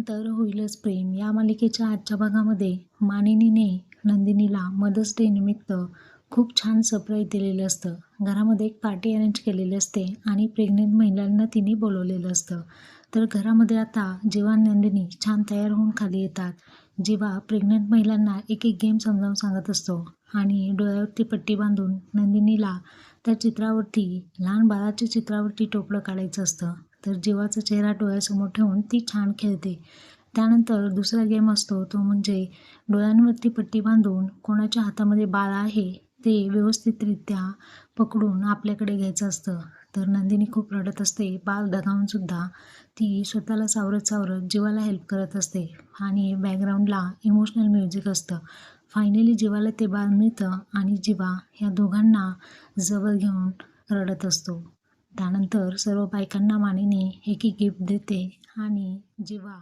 केल्यानंतर होईलच प्रेम या मालिकेच्या आजच्या भागामध्ये मानिनीने नंदिनीला मदर्स डे निमित्त खूप छान सरप्राईज दिलेलं असतं. घरामध्ये एक पार्टी अरेंज केलेली असते आणि प्रेग्नेंट महिलांना तिने बोलवलेलं असतं. तर घरामध्ये आता जीवा आणि नंदिनी छान तयार होऊन खाली येतात. जीवा प्रेग्नेंट महिलांना एक एक गेम समजावून सांगत असतो आणि डोळ्यावरती पट्टी बांधून नंदिनीला त्या चित्रावरती लहान बाळाच्या चित्रावरती टोपलं काढायचं असतं. तर जीवाचा चेहरा डोळ्यासमोर ठेवून ती छान खेळते. त्यानंतर दुसरा गेम असतो तो म्हणजे डोळ्यांवरती पट्टी बांधून कोणाच्या हातामध्ये बाळ आहे ते व्यवस्थितरित्या पकडून आपल्याकडे घ्यायचं असतं. तर नंदिनी खूप रडत असते. बाळ दगावूनसुद्धा ती स्वतःला सावरत सावरत जीवाला हेल्प करत असते आणि बॅकग्राऊंडला इमोशनल म्युझिक असतं. फायनली जीवाला ते बाळ मिळतं आणि जीवा ह्या दोघांना जवळ घेऊन रडत असतो. त्यानंतर सर्व बायकांना मानिनी एक एक गिफ्ट देते आणि जीवा